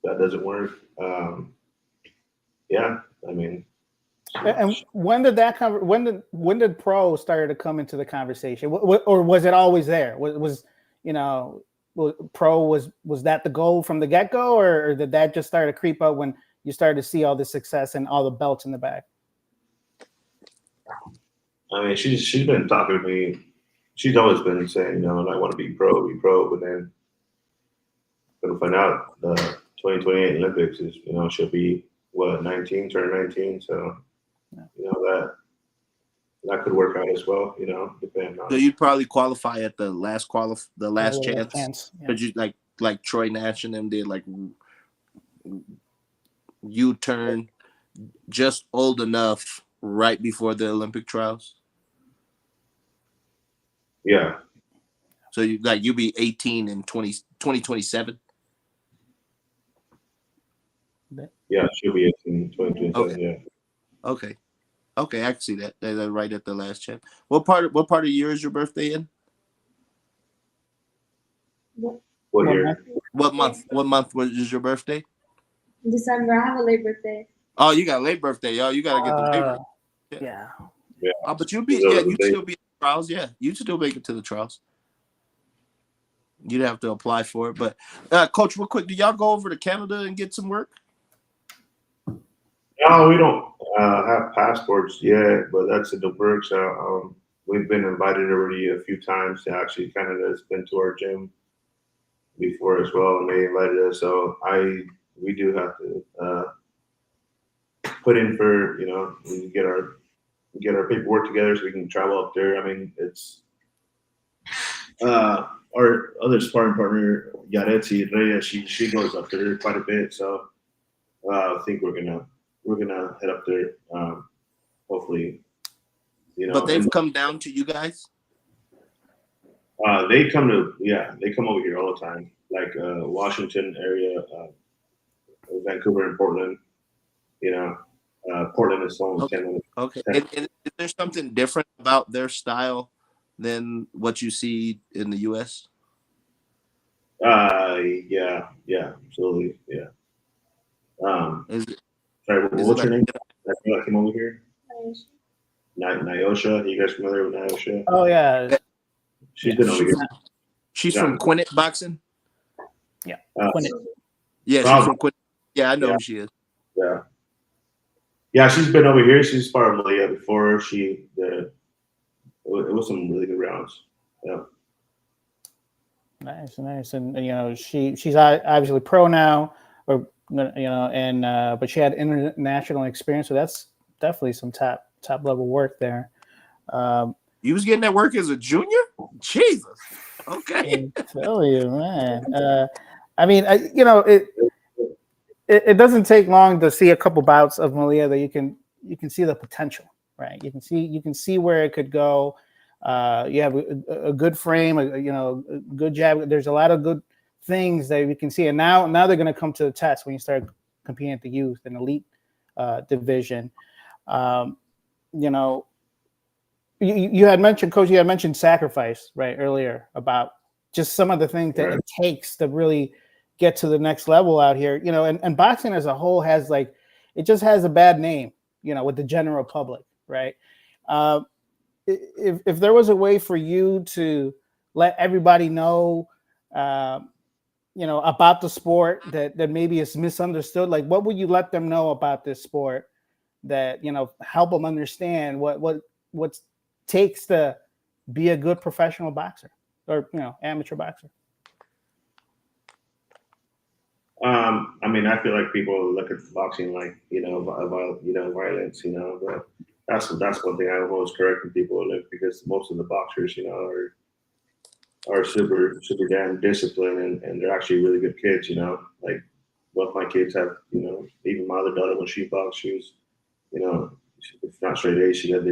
that doesn't work. Yeah, I mean. And when did that when did pro started to come into the conversation, or was it always there? Was pro was that the goal from the get-go, or did that just start to creep up when you started to see all the success and all the belts in the back? I mean, she's been talking to me. She's always been saying, I want to be pro, but then gonna find out 2028 Olympics is, she'll be what 19, turn 19. So, that could work out as well. Depending on. So you'd probably qualify at the last the last Yeah, chance. yeah. Because you like Troy Nash and them did, like you turn just old enough right before the Olympic trials. Yeah. So you be 18 in 2027. Yeah, she'll be 18 2027. Okay. Yeah. Okay, I can see that. They're right at the last chance. What part of the year is your birthday in? What year? What month? What month is your birthday? December. I have a late birthday. Oh, you got a late birthday, y'all. You gotta get the late birthday. Yeah. Yeah. Oh, but you'd still be in the trials. Yeah, you'd still make it to the trials. You'd have to apply for it. But Coach, real quick, do y'all go over to Canada and get some work? No, we don't have passports yet, but that's in the works. We've been invited already a few times to actually Canada's been to our gym before as well, and they invited us. So we do have to put in for we get our paperwork together so we can travel up there. I mean, it's our other sparring partner Yaretsi Reyes. She goes up there quite a bit, so I think we're gonna head up there. Hopefully, But they've come down to you guys. They come over here all the time, like Washington area, Vancouver and Portland. Portland is only 10 minutes. Okay. And is there something different about their style than what you see in the U.S.? Yeah, absolutely, yeah. Sorry, what's your name? That girl that came over here? Nyosha. You guys familiar with Nyosha? Oh yeah. She's been over here. She's from Quinnet Boxing. Yeah. Yeah, she's from Quinnet. Yeah, I know who she is. Yeah. Yeah, she's been over here. She's part of Maleah before. It was some really good rounds. Yeah. Nice, and she's obviously pro now, or and but she had international experience, so that's definitely some top level work there. You was getting that work as a junior? Jesus. Okay. I tell you, man. I mean, it doesn't take long to see a couple bouts of Maleah that you can see the potential, right? You can see where it could go. You have a good frame, a good jab. There's a lot of good things that we can see, and now they're going to come to the test when you start competing at the youth and elite division. You had mentioned, Coach, you had mentioned sacrifice right earlier about just some of the things that it takes to really get to the next level out here. And boxing as a whole has it just has a bad name, with the general public, right? If there was a way for you to let everybody know, about the sport that maybe is misunderstood, what would you let them know about this sport that, help them understand what takes to be a good professional boxer or, amateur boxer? I mean, I feel like people look at boxing like, violence, but that's one thing I'm always correcting people, because most of the boxers, are super damn disciplined, and they're actually really good kids, like both my kids have, even my other daughter, when she boxed, she was, it's not straight A, she's an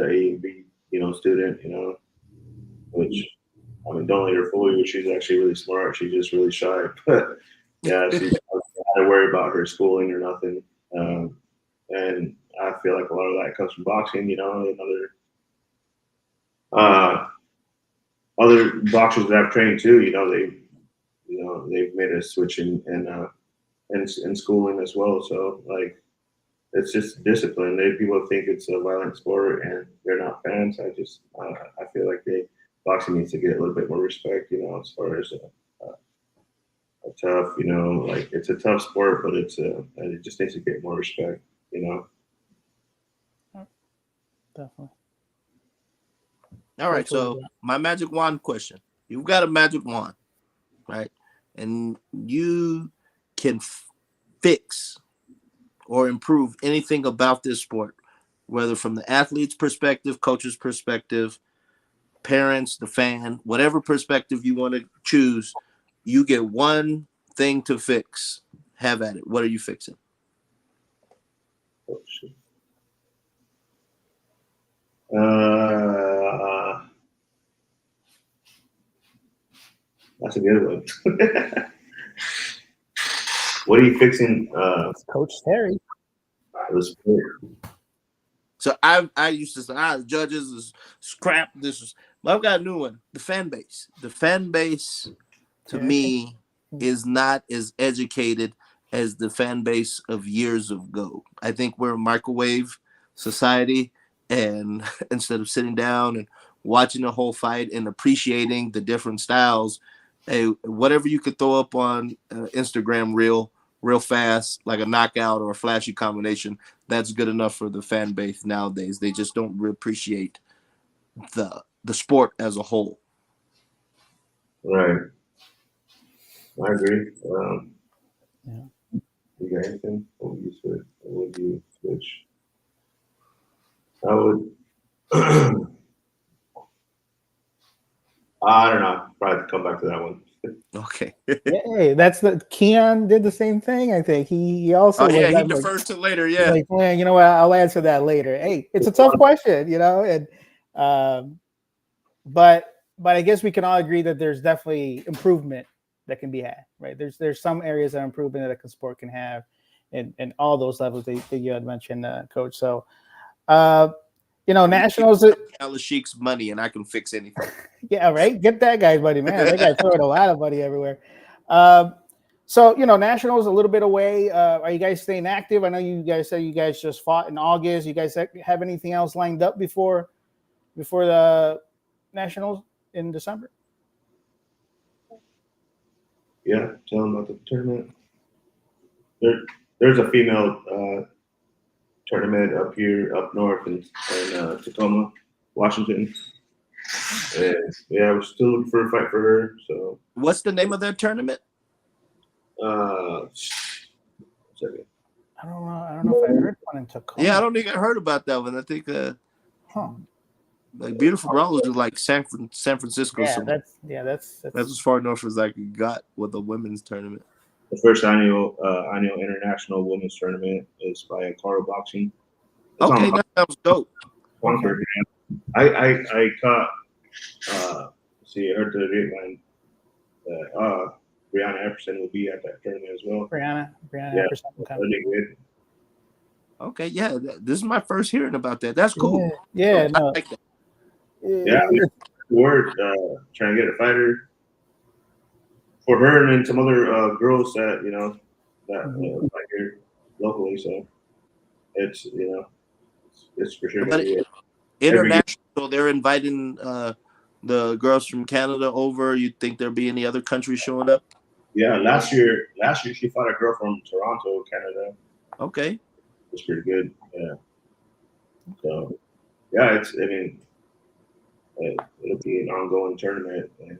A and B, student, which, I mean, don't let her fool you, she's actually really smart, she's just really shy, but yeah, she's not to worry about her schooling or nothing, and I feel like a lot of that comes from boxing, and other boxers that I've trained too, they've made a switch in schooling as well. So it's just discipline. People think it's a violent sport and they're not fans. I feel like boxing needs to get a little bit more respect, as far as a tough, it's a tough sport, but it just needs to get more respect, Definitely. All right, so my magic wand question. You've got a magic wand, right? And you can fix or improve anything about this sport, whether from the athlete's perspective, coach's perspective, parents, the fan, whatever perspective you want to choose, you get one thing to fix. Have at it. What are you fixing? Oh, shit. That's a good one. What are you fixing? Coach Terry. The sport. So I used to say, the judges is crap. This is, but I've got a new one. The fan base. The fan base, to me, is not as educated as the fan base of years ago. I think we're a microwave society, and instead of sitting down and watching the whole fight and appreciating the different styles, hey, whatever you could throw up on Instagram real fast, like a knockout or a flashy combination, that's good enough for the fan base nowadays. They just don't appreciate the sport as a whole. Right. I agree. Yeah. You got anything? What would you switch? What would you switch? I would. I don't know. Probably come back to that one. Okay. Yeah, that's the Keon did the same thing. I think he also. Oh yeah, he like, defers to later. Yeah. Like, man, you know what? I'll answer that later. Hey, it's a tough question, and but I guess we can all agree that there's definitely improvement that can be had, right? There's some areas of improvement that a sport can have, and all those levels that you had mentioned, Coach. So, nationals. Sheik's money, and I can fix anything. Yeah, right. Get that guy's money, man. That guy's throwing a lot of money everywhere. So nationals a little bit away. Are you guys staying active? I know you guys said you guys just fought in August. You guys have anything else lined up before the nationals in December? Yeah, tell them about the tournament. There's a female tournament up north in Tacoma, Washington. And yeah, we're still looking for a fight for her. So what's the name of that tournament? Second. I don't know if I heard one in Tacoma. Yeah, I don't think I heard about that one. I think like Beautiful Brawlers is like San Francisco. Yeah, that's as far north as I got with the women's tournament. The first annual international women's tournament is by Caro Boxing. It's okay, that sounds dope. Concord. I caught. I heard the grapevine that Brianna Epperson will be at that tournament as well. Brianna Yeah, Epperson. Okay, yeah, this is my first hearing about that. That's cool. Yeah, I like that. Yeah, we're trying to get a fighter for her and then some other girls that fight here locally. So it's it's for sure. But international, so they're inviting the girls from Canada over. You think there'll be any other countries showing up? Yeah, last year she fought a girl from Toronto, Canada. Okay, it's pretty good. Yeah. So yeah, it'll be an ongoing tournament. Yeah.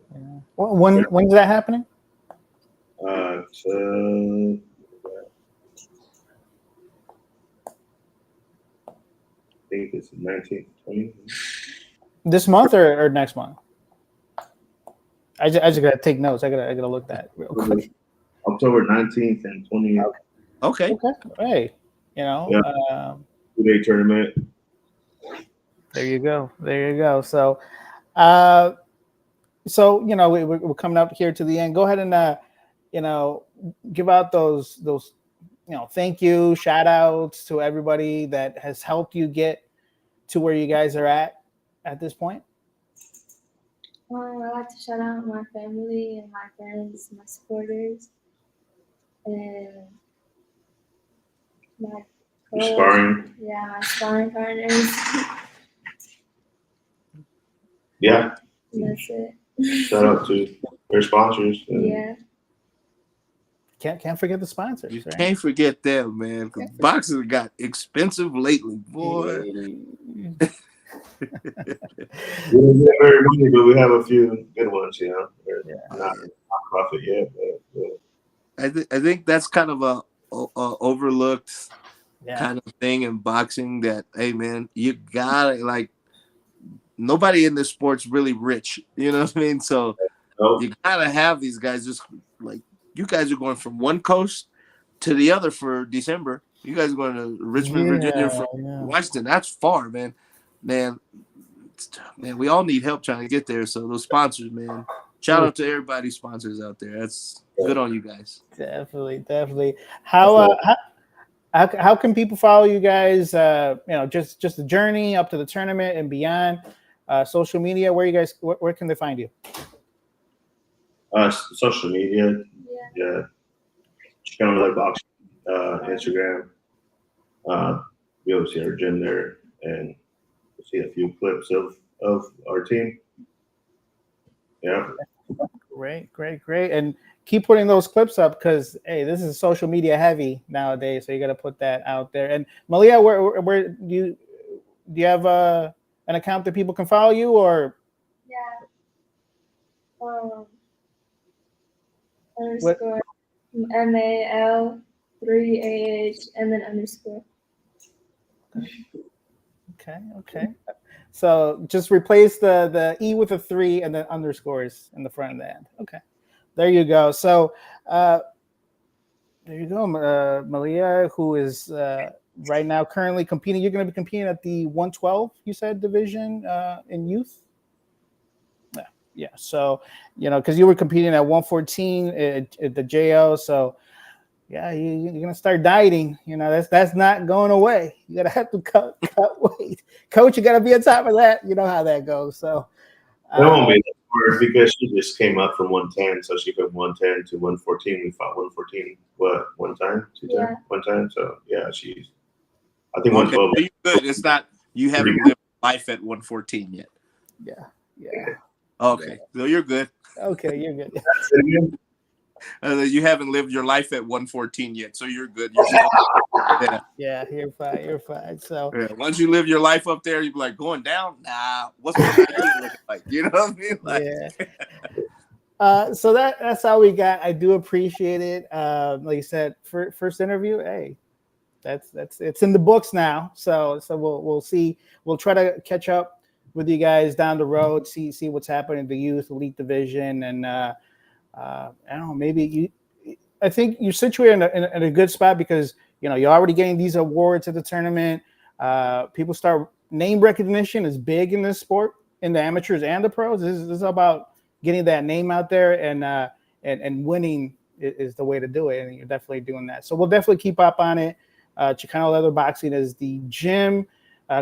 Well, when's that happening? So I think it's 19th, 20th. This month or next month? I just gotta take notes. I gotta look that real quick. October 19th and 20th. Okay. Hey, 2-day tournament. There you go. So, we're coming up here to the end. Go ahead and give out those thank you, shout outs to everybody that has helped you get to where you guys are at this point. I'd like to shout out my family and my friends, my supporters, and my sparring. Yeah, my sparring partners. Yeah. And that's it. Shout out to their sponsors. Yeah. Can't forget the sponsors. You right? can't forget them, man. Because boxing got expensive lately, boy. We don't get very many, but we have a few good ones. We're not profit yet, but I think that's kind of a overlooked Yeah. kind of thing in boxing. That hey man, you gotta like nobody in this sport's really rich. You know what I mean? So Nope. you gotta have these guys just like you guys are going from one coast to the other for December. You guys are going to Richmond, Virginia from Washington. That's far, man. Man, we all need help trying to get there. So those sponsors, man. Shout out to everybody sponsors out there. That's good on you guys. Definitely. How can people follow you guys? Just the journey up to the tournament and beyond. Social media. Where can they find you? Social media. Yeah. Chicano Like Boxing. Instagram. We always see our gym there, and we'll see a few clips of our team. Yeah. Great. And keep putting those clips up because hey, this is social media heavy nowadays, so you got to put that out there. And Maleah, where do you have an account that people can follow you or? Yeah. Underscore MAL 3AH and then underscore. Okay. So just replace the E with a 3 and then underscores in the front and the end. Okay. There you go. So there you go, Maleah, who is right now currently competing. You're going to be competing at the 112, you said, division in youth? Yeah. So, because you were competing at 114 at the JO. So, yeah, you're going to start dieting. That's not going away. You have to cut weight. Coach, you got to be on top of that. You know how that goes. So, That won't be that hard because she just came up from 110. So she went 110 to 114. We fought 114. What, one time? 2 times? Yeah. One time? So, yeah, I think 112. So you're good. It's not, you haven't lived life at 114 yet. Yeah. Okay. So you're good. Okay, you're good. You haven't lived your life at 114 yet, so you're good. You're still, yeah, you're fine. So once you live your life up there, you'll be like, going down? Nah, what's looking like? You know what I mean? Like, so that's all we got. I do appreciate it. Like you said, first interview, hey, that's it's in the books now. So we'll see. We'll try to catch up with you guys down the road, see what's happening in the youth elite division, and I don't know, maybe I think you're situated in a good spot because you're already getting these awards at the tournament. People start name recognition is big in this sport, in the amateurs and the pros. This is about getting that name out there, and winning is the way to do it, and you're definitely doing that. So we'll definitely keep up on it. Chicano Leather Boxing is the gym.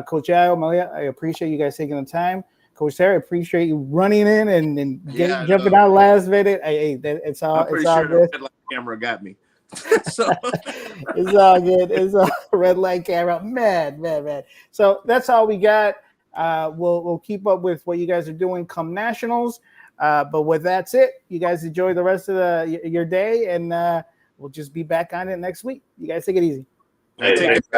Coach Al, Maleah, I appreciate you guys taking the time. Coach Sarah, I appreciate you running in and jumping out last minute. It's all I'm pretty it's all sure good. the red light camera got me. So It's all good. It's all red light camera. Man. So that's all we got. We'll keep up with what you guys are doing come nationals. But with that's it. You guys enjoy the rest of your day, and we'll just be back on it next week. You guys take it easy. Hey, thanks.